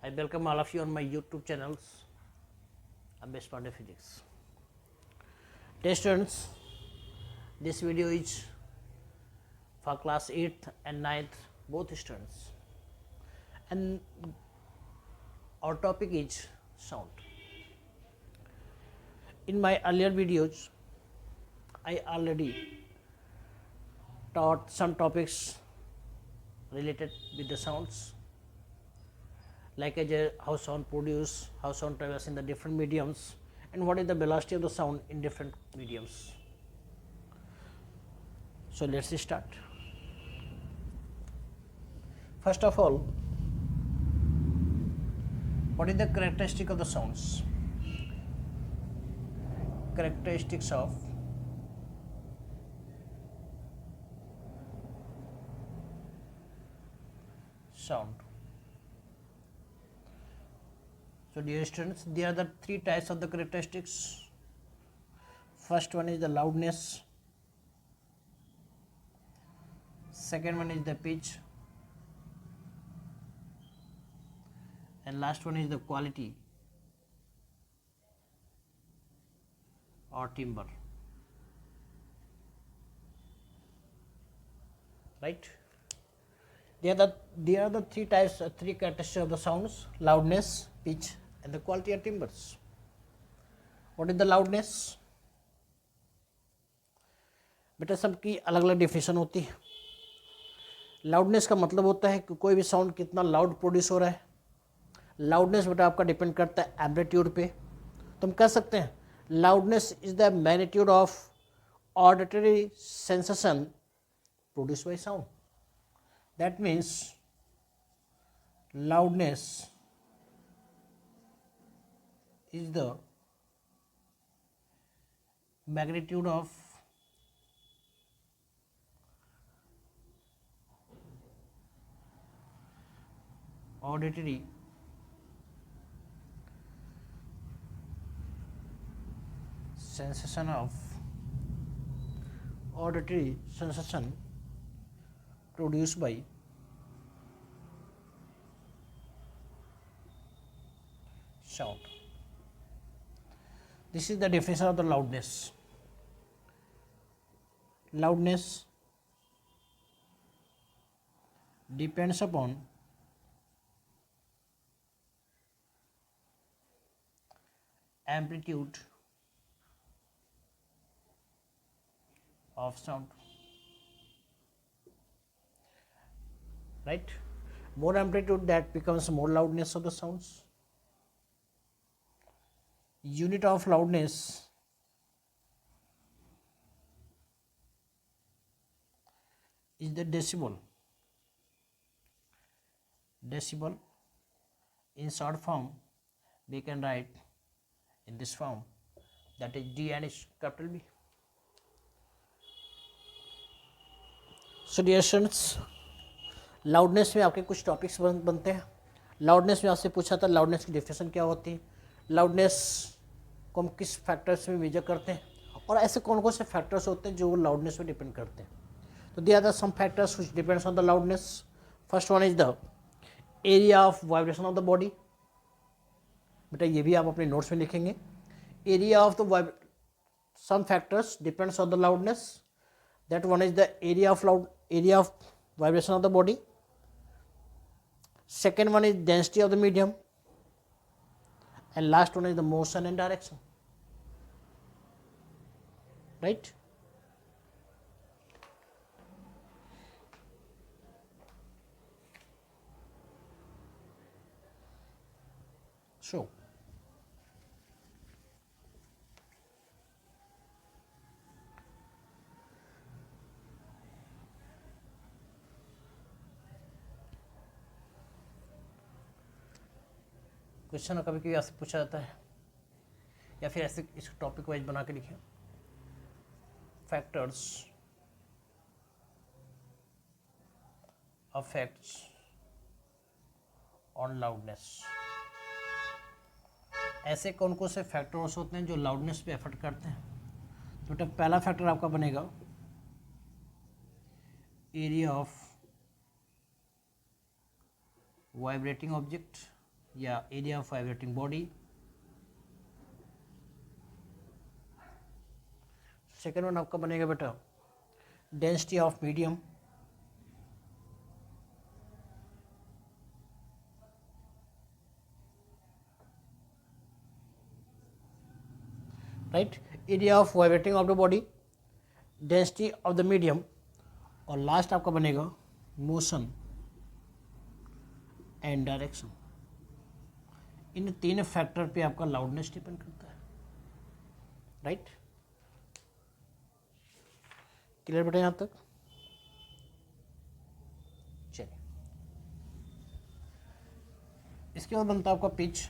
I welcome all of you on my YouTube channels. I'm Best Part of Physics. Dear students, this video is for class 8th and 9th, both students. And our topic is sound. In my earlier videos, I already taught some topics related with the sounds, like how sound produce, how sound travels in the different mediums, and what is the velocity of the sound in different mediums. So let's start. First of all, what is the characteristic of the sounds? Characteristics of sound. So dear students, there are the three types of the characteristics. First one is the loudness, second one is the pitch, and last one is the quality or timbre. Right? There are the three types, three characteristics of the sounds: loudness, pitch, and the quality or timbres. What is the loudness? बेटा सबकी अलग अलग definition होती है. Loudness का मतलब होता है कि कोई भी साउंड कितना लाउड प्रोड्यूस हो रहा है. लाउडनेस बेटा आपका डिपेंड करता है एम्पलीट्यूड पे. तो हम कह सकते हैं loudness is the magnitude of auditory sensation produce by sound. That means loudness is the magnitude of auditory sensation produced by sound. This is the definition of the loudness. Loudness depends upon amplitude of sound. Right? More amplitude, that becomes more loudness of the sounds. Unit of loudness is the decibel. Decibel in short form we can write in this form, that is D and capital B. So dear students, loudness में आपके कुछ topics बनते हैं. Loudness में आपसे पूछा था loudness की डेफिनेशन क्या होती है, लाउडनेस को हम किस फैक्टर्स में मेजर करते हैं, और ऐसे कौन कौन से फैक्टर्स होते हैं जो लाउडनेस पे डिपेंड करते हैं. तो there are some factors which depends on the loudness. First one is the area of vibration of the body. बेटा ये भी आप अपने नोट्स में लिखेंगे. Area of the some factors depends on the loudness. That one is the area of vibration of the body. Second one is density of the medium, and last one is the motion and direction. Right? So question कभी कभी आपसे पूछा जाता है, या फिर ऐसे इस टॉपिक वाइज बना के लिखें. Factors affects on loudness. ऐसे कौन कौन से फैक्टर्स होते हैं जो लाउडनेस पे इफेक्ट करते हैं. तो बेटा पहला फैक्टर आपका बनेगा एरिया ऑफ वाइब्रेटिंग ऑब्जेक्ट या area of vibrating body. Second one आपका बनेगा बेटा density of medium. Right, area of vibrating of the body, density of the medium, और लास्ट आपका बनेगा मोशन एंड डायरेक्शन। इन तीन फैक्टर पे आपका लाउडनेस डिपेंड करता है। राइट, क्लियर बेटा यहाँ तक? चलिए, इसके बाद बनता है आपका पिच।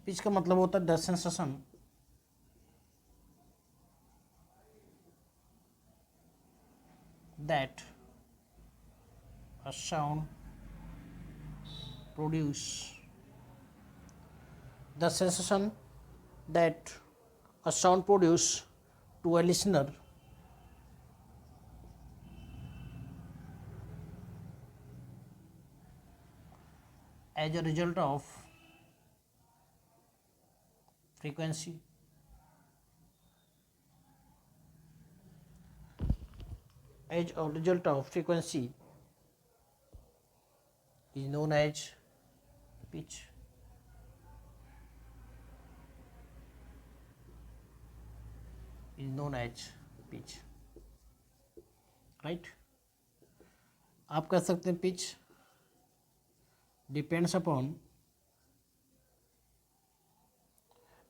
पिच का मतलब होता है the sensation that a sound produce, the sensation that a sound produce to a listener as a result of frequency, as a result of frequency is known as pitch. Is known as pitch. Right? आप कह सकते हैं pitch depends upon,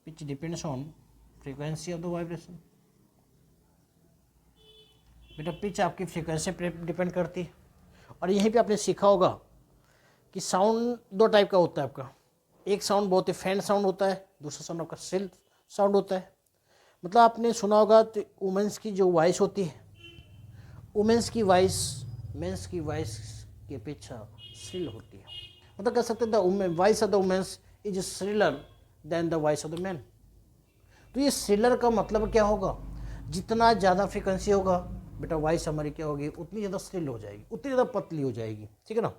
pitch depends on frequency of the vibration. बेटा pitch आपकी frequency पे depend करती है। और यहीं पे आपने सीखा होगा कि साउंड दो टाइप का होता है आपका। एक साउंड बहुत ही फैंट साउंड होता है, दूसरा साउंड आपका सिल साउंड होता है। मतलब आपने सुना होगा तो वुमेंस की जो वॉइस होती है, वुमेंस की वॉइस मेंस की वॉइस की अपेक्षा श्रिल होती है। मतलब कह सकते हैं the voice of the womens is shriller than the voice of the man. तो ये श्रिलर का मतलब क्या होगा? जितना ज़्यादा फ्रिक्वेंसी होगा बेटा वॉइस हमारी क्या होगी, उतनी ज़्यादा श्रिल हो जाएगी, उतनी ज़्यादा पतली हो जाएगी। ठीक है ना?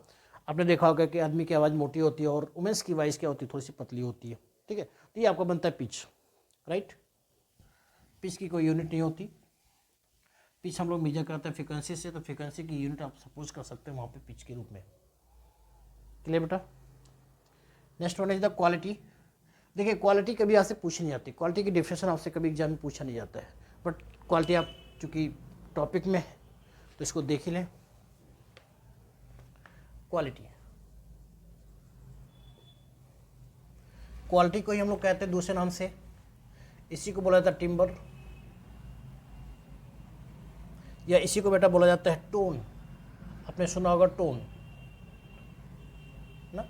आपने देखा होगा कि आदमी की आवाज़ मोटी होती है और वुमेंस की वॉइस क्या होती है, थोड़ी सी पतली होती है। ठीक है, तो ये आपका बनता है पिच। राइट, पिच की कोई यूनिट नहीं होती। पिच हम लोग मेजर करते हैं फ्रिक्वेंसी से, तो फ्रिक्वेंसी की यूनिट आप सपोज कर सकते हैं वहाँ पे पिच के रूप में। क्लियर बेटा? Next one is the quality. देखिए क्वालिटी कभी आपसे पूछी नहीं जाती, क्वालिटी की डिफिनेशन आपसे कभी एग्जाम में पूछा नहीं जाता है, बट क्वालिटी आप चूँकि टॉपिक में है तो इसको देख ही लें। क्वालिटी, क्वालिटी को ही हम लोग कहते हैं दूसरे नाम से, इसी को बोला जाता है टिम्बर, या इसी को बेटा बोला जाता है टोन। आपने सुना होगा टोन ना।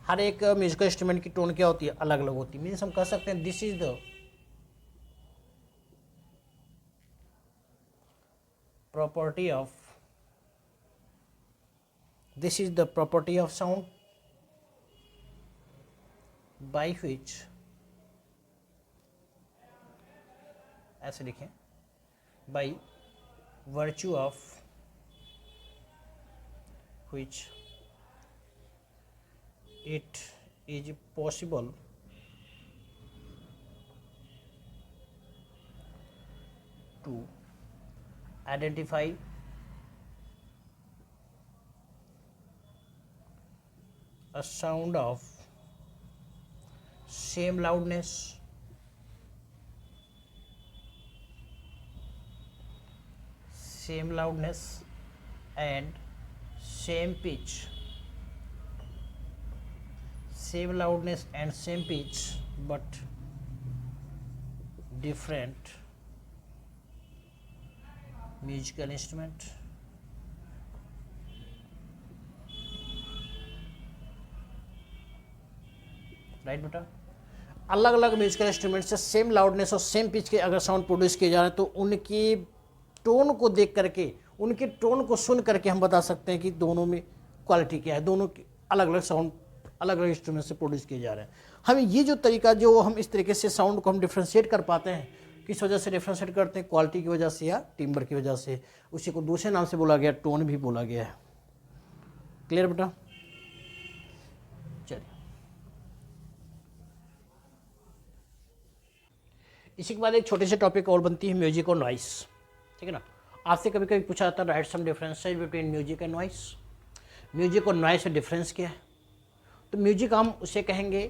हर एक म्यूजिकल इंस्ट्रूमेंट की टोन क्या होती है, अलग अलग होती है। मीन्स हम कह सकते हैं this is the property of, this is the property of sound by which, ऐसे लिखें, by virtue of which it is possible to identify a sound of same loudness, and same pitch, same loudness and same pitch but different musical instrument. Right बेटा, अलग अलग musical instrument से same loudness और same pitch के अगर sound produce किए जा रहे हैं तो उनकी टोन को देख करके, उनके टोन को सुन करके हम बता सकते हैं कि दोनों में क्वालिटी क्या है। दोनों की अलग अलग साउंड अलग अलग इंस्ट्रूमेंट से प्रोड्यूस किए जा रहे हैं। हमें ये जो तरीका, जो हम इस तरीके से साउंड को हम डिफ्रेंशिएट कर पाते हैं, किस वजह से डिफ्रेंशिएट करते हैं? क्वालिटी की वजह से या टिम्बर की वजह से। उसी को दूसरे नाम से बोला गया, टोन भी बोला गया है। क्लियर बेटा? चलिए, इसी के बाद एक छोटे से टॉपिक और बनती है, म्यूजिक और नॉइस। ठीक है ना? आपसे कभी कभी पूछा जाता है write some differences between music and noise. Music और नॉइस में डिफरेंस क्या है? तो म्यूजिक हम उसे कहेंगे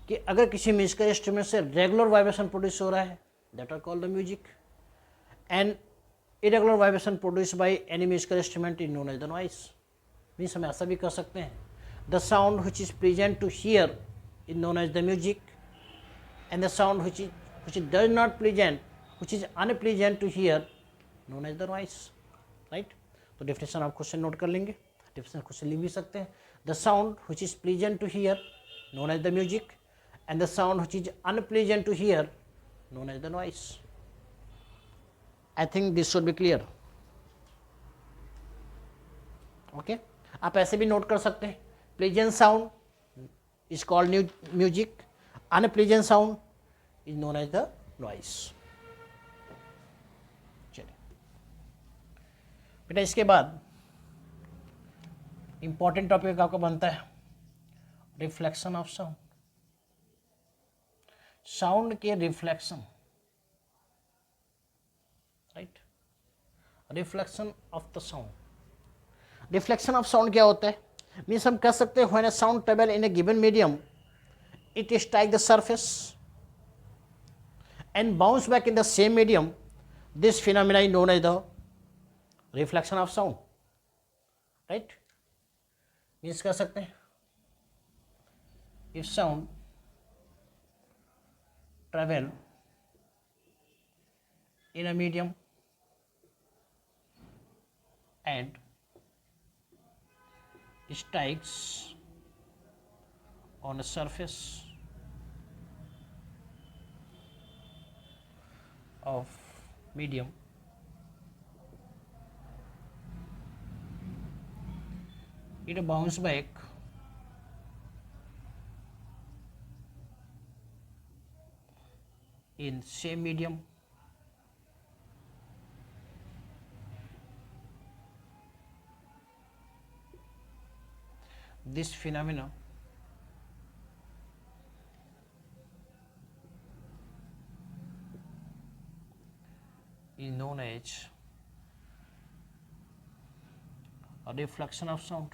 कि अगर किसी म्यूजिकल इंस्ट्रूमेंट से रेगुलर वाइब्रेशन प्रोड्यूस हो रहा है, that are called the music, and irregular vibration produce by any musical instrument is known as the noise. Means हम ऐसा भी कर सकते हैं, the sound which is present to hear is known as the music, and the sound which does not pleasant, which is unpleasant to hear, known as the noise, right? तो definition आप खुद से नोट कर लेंगे, definition खुद से लिख भी सकते हैं। The sound which is pleasant to hear, known as the music, and the sound which is unpleasant to hear, known as the noise. I think this should be clear. Okay? आप ऐसे भी note कर सकते हैं, pleasant sound is called music, unpleasant sound is known as the noise. चलिए बेटा, इसके बाद इंपॉर्टेंट टॉपिक आपका बनता है रिफ्लेक्शन ऑफ साउंड। साउंड के reflection, right? Reflection of the sound. Reflection of sound क्या होता है? मीन्स हम कह सकते हैं when a sound travel in A given medium it strike the surface and bounce back in the same medium, this phenomena is known as the reflection of sound, right? means कह सकते हैं if sound travel in a medium and strikes on a surface of medium, it bounce back in same medium this phenomena is known as a reflection of sound.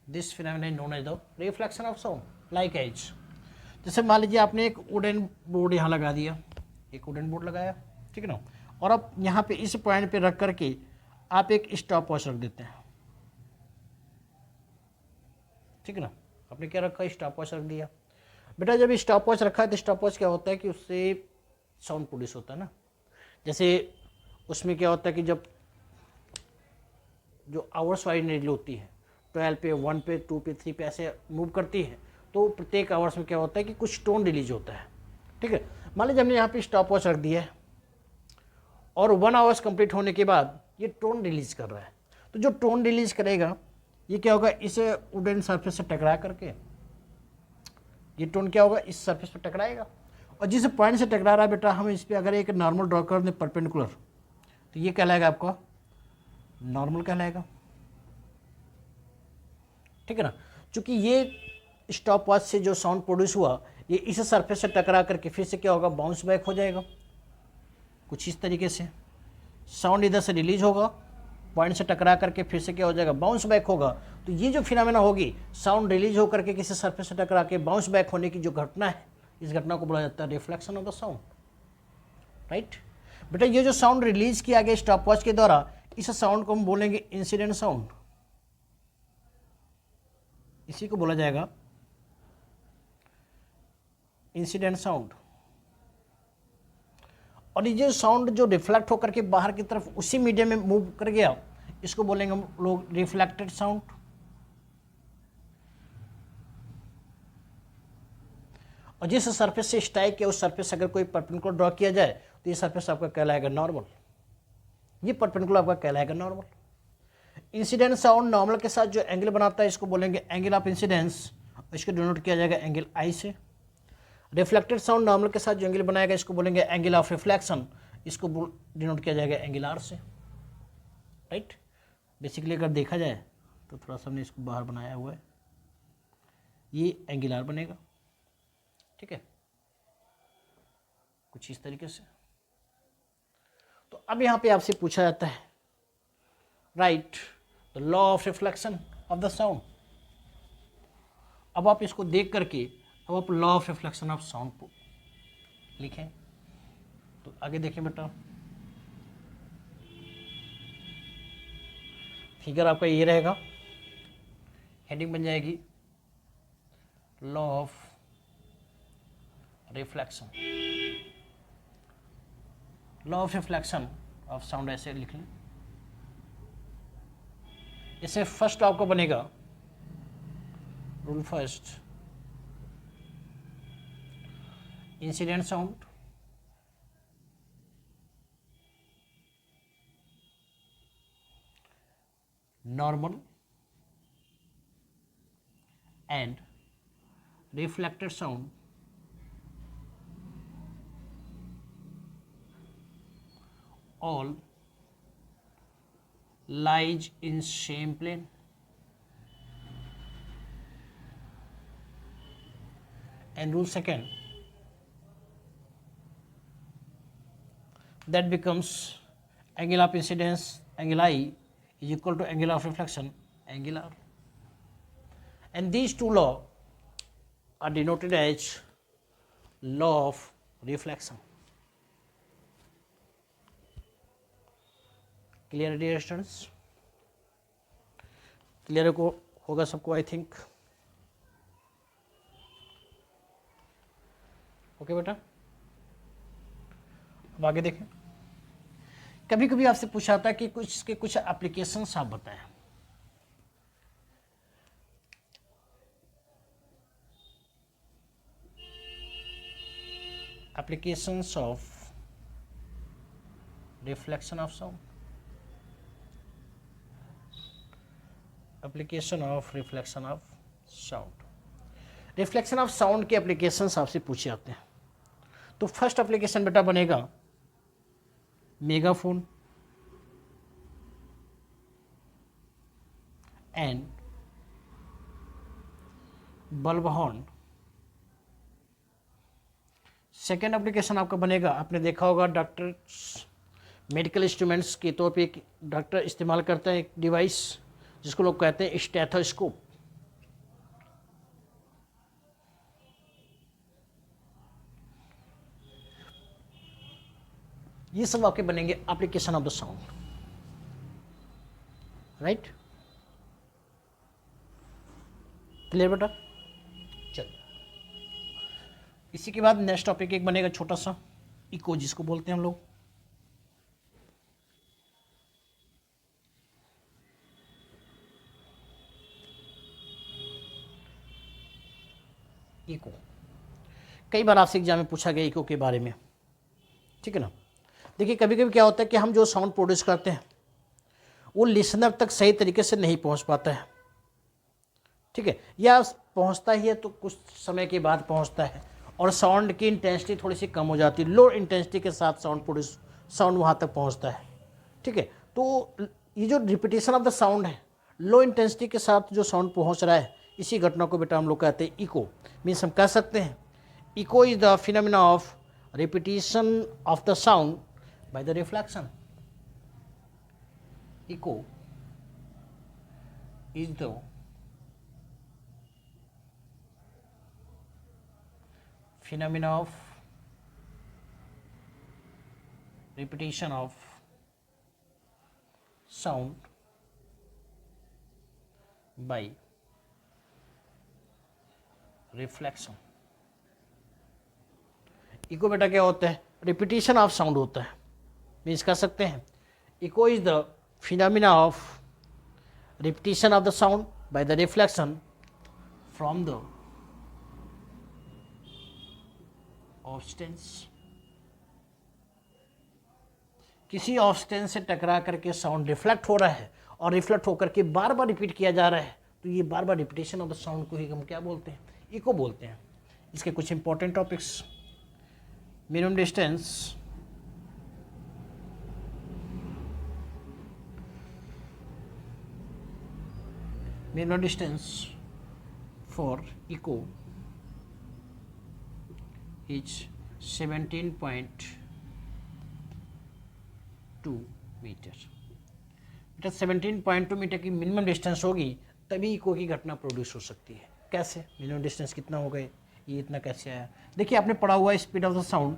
This phenomenon is known as the reflection of sound. Like as, जैसे मान लीजिए आपने एक wooden board यहाँ लगा दिया, एक wooden board लगाया, ठीक है ना, और आप यहाँ पे इस पॉइंट पे रख करके आप एक स्टॉप वॉच रख देते हैं, ठीक है ना। आपने क्या रखा? स्टॉप वॉच रख दिया। बेटा जब स्टॉप वॉच रखा है तो स्टॉप वॉच क्या होता है कि उससे साउंड प्रोड्यूस होता है ना। जैसे उसमें क्या होता है कि जब जो आवर्स वाली नीडल होती है 12 पे, 1 पे, 2 पे, 3 पे ऐसे मूव करती है, तो प्रत्येक आवर्स में क्या होता है कि कुछ टोन रिलीज होता है, ठीक है। मान लीजिए हमने यहाँ पे स्टॉप वॉच रख दिया है और 1 आवर्स कंप्लीट होने के बाद ये टोन रिलीज कर रहा है, तो जो टोन रिलीज करेगा ये क्या होगा? इस वुडन सरफेस से टकरा करके ये टोन क्या होगा? इस सरफेस पे टकराएगा, और जिस पॉइंट से टकरा रहा है बेटा हम इस पर अगर एक नॉर्मल ड्रॉ कर दें परपेंडिकुलर, तो ये कहलाएगा आपका नॉर्मल कहलाएगा, ठीक है ना। क्योंकि ये स्टॉप वॉच से जो साउंड प्रोड्यूस हुआ ये इस सरफेस से टकरा करके फिर से क्या होगा? बाउंस बैक हो जाएगा। कुछ इस तरीके से साउंड इधर से रिलीज होगा, पॉइंट से टकरा करके फिर से क्या हो जाएगा? बाउंस बैक होगा। तो ये जो फिनोमेना होगी, साउंड रिलीज होकर के किसी सरफेस से टकरा के बाउंस बैक होने की जो घटना है, इस घटना को बोला जाता है reflection of the sound, right. बेटा ये जो साउंड रिलीज किया गया स्टॉप वॉच के द्वारा, इस साउंड को हम बोलेंगे इंसिडेंट साउंड, इसी को बोला जाएगा इंसिडेंट साउंड। और ये जो साउंड जो रिफ्लेक्ट होकर के बाहर की तरफ उसी मीडियम में मूव कर गया, इसको बोलेंगे हम लोग रिफ्लेक्टेड साउंड। और जिस सरफेस से स्ट्राइक किया उस सरफेस से अगर कोई परपेंडिकुलर ड्रॉ किया जाए तो ये सरफेस आपका कहलाएगा नॉर्मल, ये परपेंडिकुलर आपका कहलाएगा नॉर्मल। इंसिडेंट साउंड नॉर्मल के साथ जो एंगल बनाता है इसको बोलेंगे एंगल ऑफ इंसिडेंस, इसको डिनोट किया जाएगा एंगल आई से। रिफ्लेक्टेड साउंड नॉर्मल के साथ जो एंगल बनाएगा इसको बोलेंगे एंगल ऑफ रिफ्लेक्शन, इसको डिनोट किया जाएगा एंगल आर से। राइट, बेसिकली अगर देखा जाए तो थोड़ा सा हमने इसको बाहर बनाया हुआ है, ये एंगल आर बनेगा। ठीक है, कुछ इस तरीके से। तो अब यहाँ पे आपसे पूछा जाता है right the law of reflection of the sound. अब आप इसको देख करके अब आप law of reflection of sound को लिखें। तो आगे देखें बेटा, फिगर आपका ये रहेगा, हेडिंग बन जाएगी law of reflection. Law of reflection of sound ऐसे लिख लें। इससे फर्स्ट आपको बनेगा rule first, incident sound normal and reflected sound all lies in same plane and rule second that becomes angle of incidence angle I is equal to angle of reflection angle R, and these two laws are denoted as law of reflection. Clear dear students? Clear को होगा सबको I think. Okay बेटा, अब आगे देखें। कभी कभी आपसे पूछा था कि कुछ इसके कुछ एप्लीकेशंस आप बताएं। Applications of reflection of sound, application of reflection of sound. Reflection of sound के एप्लीकेशंस आपसे पूछे जाते हैं। तो फर्स्ट एप्लीकेशन बेटा बनेगा megaphone and bulb horn. Second application आपका बनेगा, आपने देखा होगा डॉक्टर्स मेडिकल इंस्ट्रूमेंट्स के तौर पे एक डॉक्टर इस्तेमाल करते हैं एक डिवाइस जिसको लोग कहते हैं स्टेथोस्कोप। ये सब आपके बनेंगे application of the sound. Right, clear बेटा? चल, इसी के बाद नेक्स्ट टॉपिक एक बनेगा छोटा सा इको, जिसको बोलते हैं हम लोग। इको कई बार आपसे एग्जाम में पूछा गया इको के बारे में। ठीक है ना? देखिए कभी कभी क्या होता है कि हम जो साउंड प्रोड्यूस करते हैं वो लिसनर तक सही तरीके से नहीं पहुंच पाता है। ठीक है, या पहुंचता ही है तो कुछ समय के बाद पहुंचता है और साउंड की इंटेंसिटी थोड़ी सी कम हो जाती है। लो इंटेंसिटी के साथ साउंड वहाँ तक पहुँचता है। ठीक है, तो ये जो रिपीटेशन ऑफ द साउंड है, लो इंटेंसिटी के साथ जो साउंड पहुँच रहा है, इसी घटना को बेटा हम लोग कहते हैं इको। मीन्स हम कह सकते हैं echo is the phenomena of repetition of the sound by the reflection. Echo is the phenomena of repetition of sound by reflection। Echo बेटा क्या होता है? रिपीटेशन ऑफ साउंड होता है। मीन्स कह सकते हैं echo is the phenomena of repetition of the sound by the reflection from the obstacles. किसी ऑब्स्टेंस से टकरा करके साउंड रिफ्लेक्ट हो रहा है और रिफ्लेक्ट होकर के बार बार रिपीट किया जा रहा है, तो ये बार बार रिपीटेशन ऑफ द साउंड को ही हम क्या बोलते हैं, इको बोलते हैं। इसके कुछ important topics, minimum distance, minimum distance for echo is 17.2 metre. बेटा 17.2 मीटर की मिनिमम डिस्टेंस होगी तभी इको की घटना प्रोड्यूस हो सकती है। कैसे, मिनिमम डिस्टेंस कितना हो गए, ये इतना कैसे आया? देखिए आपने पढ़ा हुआ है speed of the sound,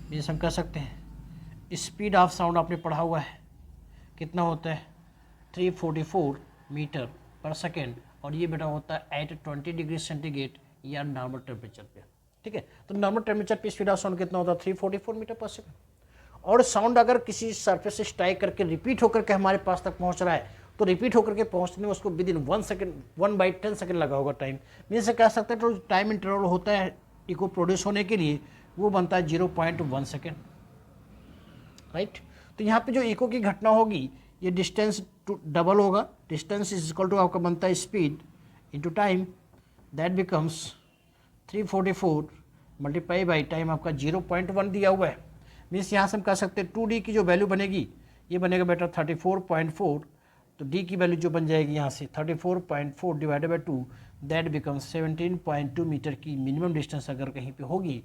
means हम कह सकते हैं स्पीड ऑफ साउंड आपने पढ़ा हुआ है, कितना होता है 344 मीटर पर सेकेंड, और ये बेटा होता है एट 20 डिग्री सेंटीग्रेड या नॉर्मल टेम्परेचर पे। ठीक है, तो नॉर्मल टेम्परेचर पे स्पीड ऑफ साउंड कितना होता है 344 मीटर पर सेकेंड। और साउंड अगर किसी सरफेस से स्ट्राइक करके रिपीट होकर के हमारे पास तक पहुंच रहा है, तो रिपीट होकर के पहुंचने में उसको विद इन 1 सेकेंड 1/10 सेकेंड लगा होगा टाइम। मीन से कह सकते हैं तो टाइम इंटरवल होता है इको प्रोड्यूस होने के लिए, वो बनता है 0.1 सेकेंड, राइट। तो यहाँ पे जो इको की घटना होगी, ये डिस्टेंस डबल होगा, डिस्टेंस इज इक्वल टू आपका बनता है speed into time, that becomes 344 multiply by time, आपका 0.1 दिया हुआ है। मीन्स यहाँ से हम कह सकते हैं 2D की जो वैल्यू बनेगी, ये बनेगा बेटा 34.4, तो D की वैल्यू जो बन जाएगी यहाँ से 34.4 divided by 2, that becomes 17.2 metre की मिनिमम डिस्टेंस अगर कहीं पे होगी,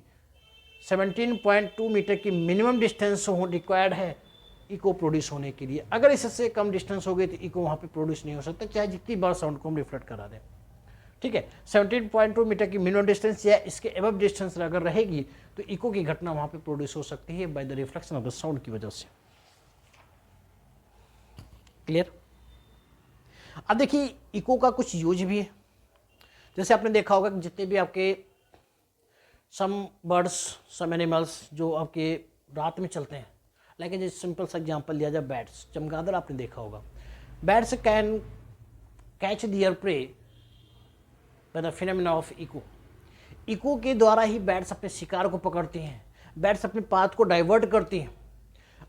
17.2 मीटर की मिनिमम डिस्टेंस रिक्वायर्ड है इको प्रोड्यूस होने के लिए। अगर इससे कम डिस्टेंस हो गई तो इको वहाँ पे प्रोड्यूस नहीं हो सकता, चाहे जितनी बार साउंड को हम रिफ्लेक्ट करा दें। ठीक है, 17.2 मीटर की मिनिमम डिस्टेंस या इसके एबव डिस्टेंस अगर रहेगी तो इको की घटना वहाँ पे प्रोड्यूस हो सकती है bye the reflection of the sound की वजह से। क्लियर? अब देखिए इको का कुछ यूज भी है। जैसे आपने देखा होगा कि जितने भी आपके सम बर्ड्स, सम एनिमल्स जो आपके रात में चलते हैं, लाइक जैसे सिंपल सा एग्जांपल लिया जाए, बैट्स, चमगादड़ आपने देखा होगा, bats can catch their prey by the phenomena of echo. Echo के द्वारा ही बैट्स अपने शिकार को पकड़ती हैं, बैट्स अपने पाथ को डाइवर्ट करती हैं।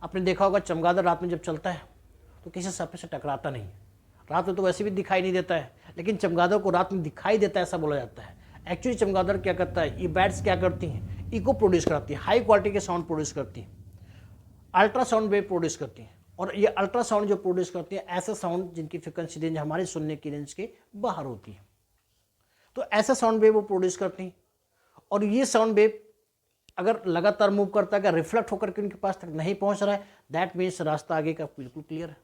आपने देखा होगा चमगादड़ रात में जब चलता है तो किसी सर्फेस से टकराता नहीं, रात में तो वैसे भी दिखाई नहीं देता है, लेकिन चमगादड़ को रात में दिखाई देता है ऐसा बोला जाता है। एक्चुअली चमगादड़ क्या करता है, ये बैट्स क्या करती हैं, इको प्रोड्यूस करती है, हाई क्वालिटी के साउंड प्रोड्यूस करती हैं, अल्ट्रासाउंड वेव प्रोड्यूस करती हैं। और ये अल्ट्रासाउंड जो प्रोड्यूस करती है ऐसे साउंड जिनकी फ्रिक्वेंसी रेंज हमारे सुनने की रेंज के बाहर होती है, तो ऐसा साउंड वेव वो प्रोड्यूस करती हैं। और ये साउंड वेव अगर लगातार मूव करता है, अगर रिफ्लेक्ट होकर के उनके पास तक नहीं पहुंच रहा है, दैट मीन्स रास्ता आगे का बिल्कुल क्लियर है।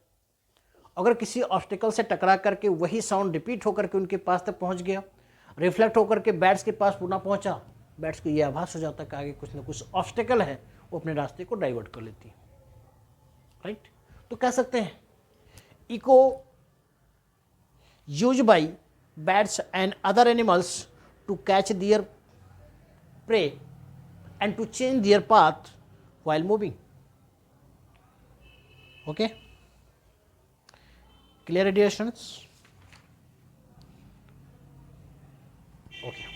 अगर किसी ऑब्स्टिकल से टकरा करके वही साउंड रिपीट होकर के उनके पास तक पहुंच गया, रिफ्लेक्ट होकर के बैट्स के पास पुनः पहुंचा, बैट्स को ये आभास हो जाता है कि आगे कुछ ना कुछ ऑब्स्टिकल है, वो अपने रास्ते को डाइवर्ट कर लेती है, राइट। तो कह सकते हैं echo use by bats and other animals to catch their prey and to change their path while moving. Okay, clear additions? Okay,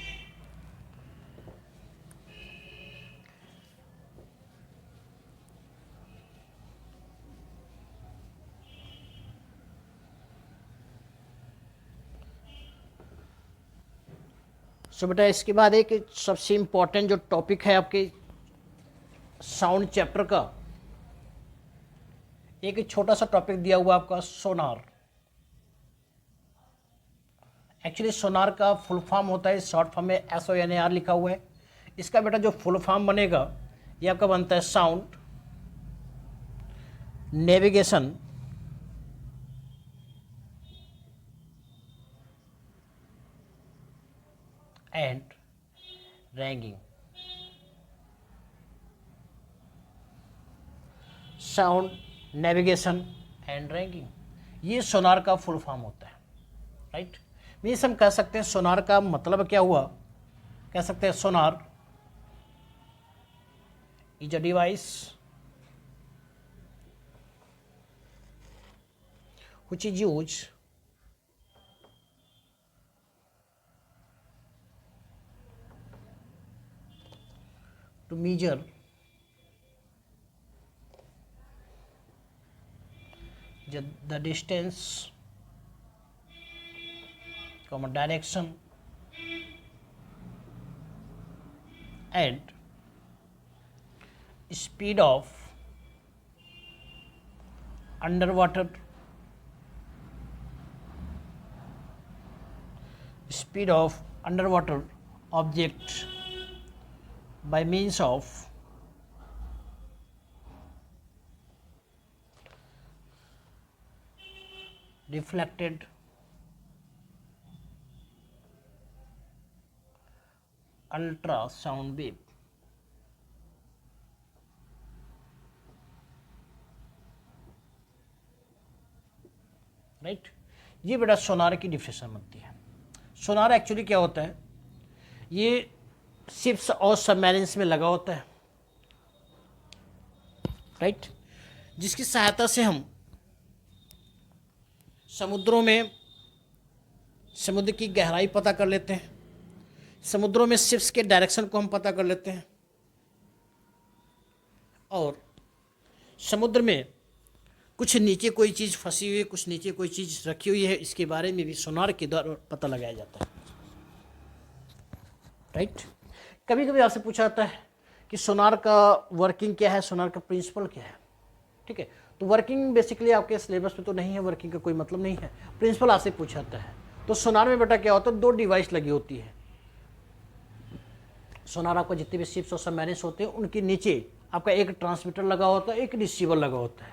सो बेटा इसके बाद एक सबसे इंपॉर्टेंट जो टॉपिक है आपके साउंड चैप्टर का, एक छोटा सा टॉपिक दिया हुआ आपका सोनार। एक्चुअली सोनार का फुल फॉर्म होता है, शॉर्ट फॉर्म में SONAR लिखा हुआ है। इसका बेटा जो फुल फॉर्म बनेगा ये आपका बनता है sound navigation and ranking. Sound navigation and ranking, ये सोनार का फुल फॉर्म होता है, राइट। मीन्स हम कह सकते हैं सोनार का मतलब क्या हुआ, कह सकते हैं sonar is a device which is used to measure the distance, direction and speed of underwater object by means of reflected ultrasound wave. Right, ये बेटा सोनार की डिफिनेशन बनती है। सोनार एक्चुअली क्या होता है, ये शिप्स और सबमरीन्स में लगा होता है, राइट, जिसकी सहायता से हम समुद्रों में समुद्र की गहराई पता कर लेते हैं, समुद्रों में शिप्स के डायरेक्शन को हम पता कर लेते हैं, और समुद्र में कुछ नीचे कोई चीज़ फंसी हुई है, कुछ नीचे कोई चीज़ रखी हुई है, इसके बारे में भी सोनार के द्वारा पता लगाया जाता है। राइट, कभी कभी आपसे पूछा जाता है कि सोनार का वर्किंग क्या है, सोनार का प्रिंसिपल क्या है। ठीक है, तो वर्किंग बेसिकली आपके सिलेबस में तो नहीं है, वर्किंग का कोई मतलब नहीं है, प्रिंसिपल आपसे पूछा जाता है। तो सोनार में बेटा क्या होता है, दो डिवाइस लगी होती है। सोनार आपका जितने भी शिप्स और सबमरीन्स होते हैं उनके नीचे आपका एक ट्रांसमीटर लगा होता है, एक रिसीवर लगा होता है।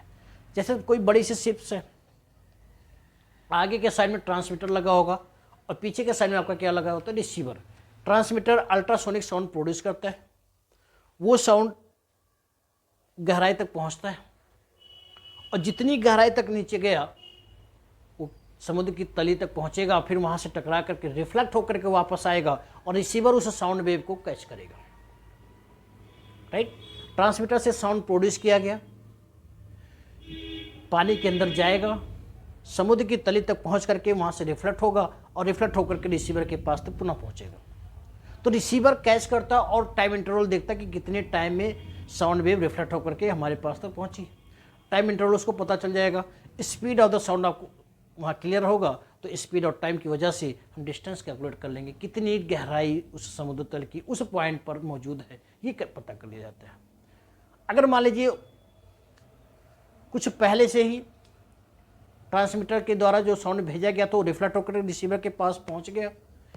जैसे कोई बड़ी सी शिप्स है, आगे के साइड में ट्रांसमीटर लगा होगा और पीछे के साइड में आपका क्या लगा होता है, receiver. Transmitter ultrasonic sound produce करता है, वो साउंड गहराई तक पहुंचता है और जितनी गहराई तक नीचे गया वो समुद्र की तली तक पहुंचेगा, फिर वहां से टकरा करके रिफ्लेक्ट होकर के वापस आएगा और रिसीवर उस साउंड वेव को कैच करेगा। राइट, ट्रांसमीटर से साउंड प्रोड्यूस किया गया, पानी के अंदर जाएगा, समुद्र की तली तक पहुंच करके वहां से रिफ्लेक्ट होगा और रिफ्लेक्ट होकर के रिसीवर के पास तक पुनः पहुंचेगा। तो रिसीवर कैच करता और टाइम इंटरवल देखता कि कितने टाइम में साउंड वेव रिफ्लेक्ट होकर के हमारे पास तक पहुंची। टाइम इंटरवल उसको पता चल जाएगा, स्पीड ऑफ द साउंड आपको वहाँ क्लियर होगा, तो स्पीड और टाइम की वजह से हम डिस्टेंस कैलकुलेट कर लेंगे, कितनी गहराई उस समुद्र तल की उस पॉइंट पर मौजूद है, ये पता कर लिया जाता है। अगर मान लीजिए कुछ पहले से ही ट्रांसमीटर के द्वारा जो साउंड भेजा गया तो रिफ्लेक्ट होकर रिसीवर के पास पहुंच गया,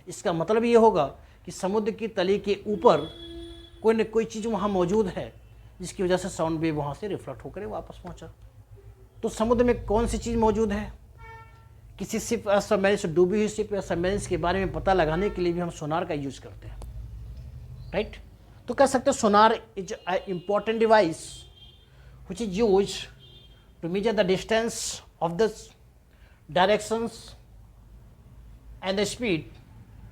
इसका मतलब ये होगा कि समुद्र की तली के ऊपर कोई न कोई चीज़ वहाँ मौजूद है जिसकी वजह से साउंड वेव वहाँ से रिफ्लेक्ट होकर वापस पहुँचा। तो समुद्र में कौन सी चीज़ मौजूद है, किसी शिप या सबमरीन से डूबी हुई शिप या सबमरीन के बारे में पता लगाने के लिए भी हम सोनार का यूज करते हैं। राइट, तो कह सकते हैं sonar is a important device which is used to measure the distance of the directions and the speed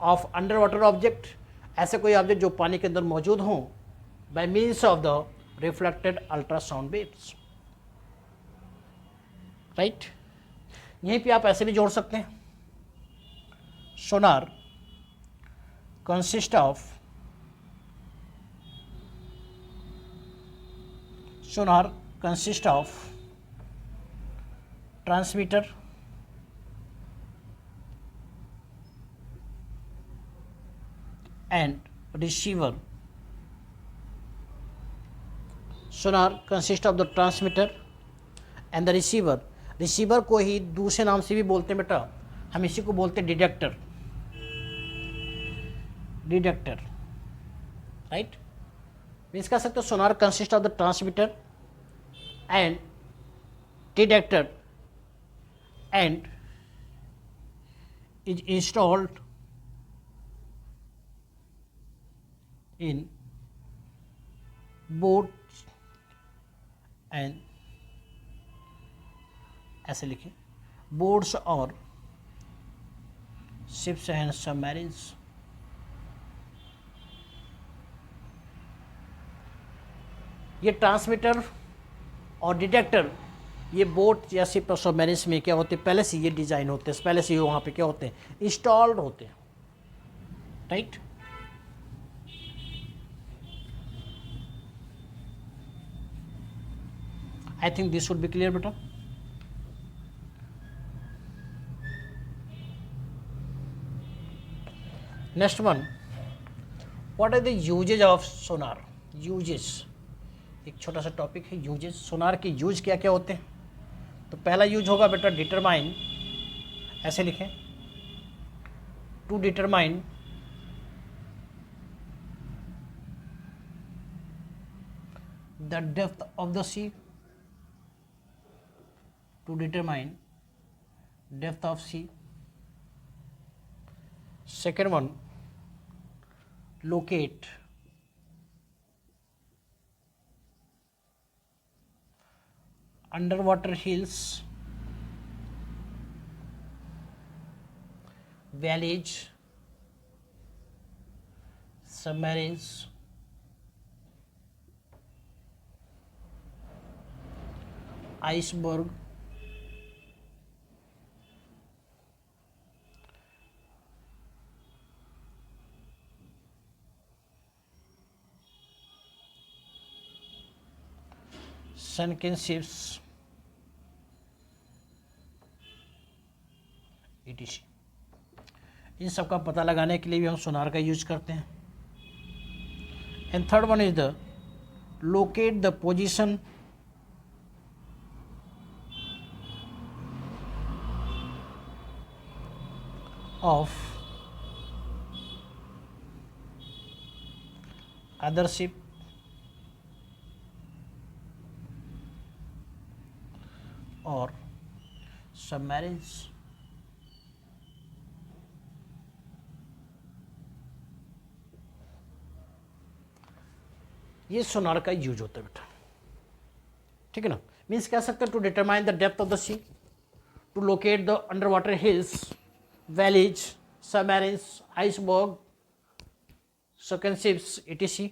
of underwater object, ऐसे कोई ऑब्जेक्ट जो पानी के अंदर मौजूद हों, by means of the reflected ultrasound waves। Right, यहीं पे आप ऐसे भी जोड़ सकते हैं, सोनार consist of transmitter and receiver। Sonar consist of the transmitter and the receiver. Receiver को ही दूसरे नाम से भी बोलते हैं बेटा, हम इसी को बोलते हैं डिटेक्टर। राइट, मीन्स कह सकते हो sonar consist of the transmitter and detector and is installed in boats and ऐसे लिखें, बोट्स और शिप्स एंड सबमरीन्स। ये ट्रांसमीटर और डिटेक्टर ये बोट या शिप और सबमरीन्स में क्या होते हैं, पहले से ये डिज़ाइन होते हैं, पहले से ये वहाँ पे क्या होते हैं, इंस्टॉल्ड होते हैं। Right, I think this should be clear बेटा। Next one, what are the uses of sonar? Uses, एक छोटा सा टॉपिक है यूजेस। सोनार के यूज क्या क्या होते हैं? तो पहला यूज होगा बेटा डिटरमाइन, ऐसे लिखें, to determine the depth of the sea, to determine depth of sea. Second one, locate underwater hills, valleys, submarines, iceberg, sunken ships, etc. इन सब का पता लगाने के लिए भी हम सोनार का यूज करते हैं। And third one is the locate the position of other ship or submarines। ये सोनार का यूज होता है बेटा, ठीक है ना। मीन्स कह सकते हैं to determine the depth of the sea, to locate the under water hills, valleys, submarines, iceberg, sunken ships, etc.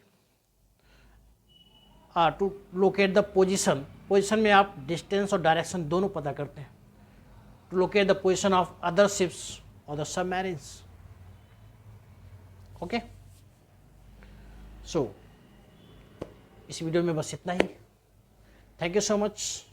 To locate the position, position में आप डिस्टेंस और डायरेक्शन दोनों पता करते हैं। To locate the position of other ships और the submarines. Okay, so इस video में बस इतना ही। Thank you so much.